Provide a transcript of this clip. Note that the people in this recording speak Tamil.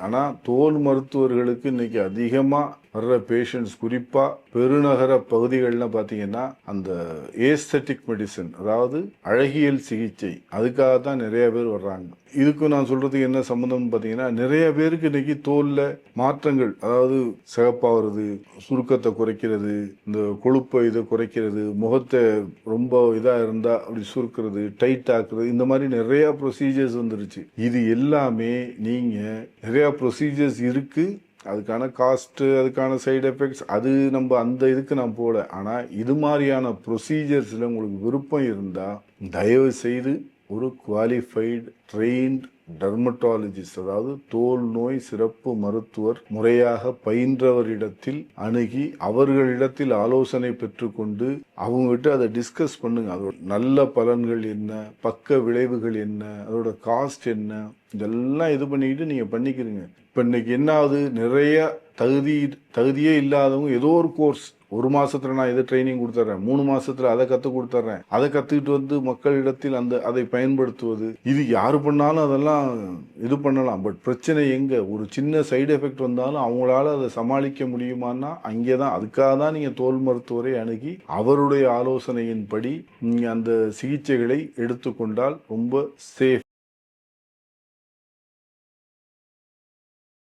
ஆனால் தோல் மருத்துவர்களுக்கு இன்னைக்கு அதிகமாக வர்ற பேஷண்ட்ஸ் குறிப்பாக பெருநகர பகுதிகளில் பார்த்தீங்கன்னா அந்த ஏஸ்தட்டிக் மெடிசன், அதாவது அழகியல் சிகிச்சை, அதுக்காக தான் நிறைய பேர் வர்றாங்க. இதுக்கு நான் சொல்றதுக்கு என்ன சம்மந்தம்னு பார்த்தீங்கன்னா, நிறைய பேருக்கு இன்னைக்கு தோலில் மாற்றங்கள், அதாவது சிகப்பாகிறது, சுருக்கத்தை குறைக்கிறது, இந்த கொழுப்பை இதை குறைக்கிறது, முகத்தை ரொம்ப இதாக இருந்தால் அப்படி சுருக்கிறது, டைட் ஆக்குறது, இந்த மாதிரி நிறைய ப்ரொசீஜர்ஸ் வந்துருச்சு. இது எல்லாமே நீங்கள் நிறையா ப்ரொசீஜர்ஸ் இருக்குது, அதுக்கான காஸ்ட்டு, அதுக்கான சைடு எஃபெக்ட்ஸ், அது நம்ம அந்த இதுக்கு நான் போகல. ஆனால் இது மாதிரியான ப்ரொசீஜர்ஸில் உங்களுக்கு விருப்பம் இருந்தால் தயவு செய்து ஒரு குவாலிஃபைடு ட்ரெயின்ட் டெர்மட்டாலஜிஸ்ட், அதாவது தோல் நோய் சிறப்பு மருத்துவர், முறையாக பயின்றவரிடத்தில் அணுகி அவர்களிடத்தில் ஆலோசனை பெற்றுக்கொண்டு அவங்ககிட்ட அதை டிஸ்கஸ் பண்ணுங்க. அதோட நல்ல பலன்கள் என்ன, பக்க விளைவுகள் என்ன, அதோட காஸ்ட் என்ன, இதெல்லாம் இது பண்ணிக்கிட்டு நீங்கள் பண்ணிக்கிறீங்க. இப்போ இன்னைக்கு என்ன ஆகுது, நிறைய தகுதியே இல்லாதவங்க ஏதோ ஒரு கோர்ஸ், ஒரு மாசத்துல நான் இதை ட்ரைனிங் கொடுத்துட்றேன், 3 மாசத்துல அதை கற்றுக் கொடுத்துட்றேன், அதை கற்றுக்கிட்டு வந்து மக்களிடத்தில் அதை பயன்படுத்துவது, இது யாரு பண்ணாலும் அதெல்லாம் இது பண்ணலாம். பட் பிரச்சனை எங்க, ஒரு சின்ன சைடு எஃபெக்ட் வந்தாலும் அவங்களால அதை சமாளிக்க முடியுமான்னா அங்கே தான். அதுக்காக தான் நீங்கள் தோல் மருத்துவரை அணுகி அவருடைய ஆலோசனையின்படி நீங்கள் அந்த சிகிச்சைகளை எடுத்துக்கொண்டால் ரொம்ப சேஃப்.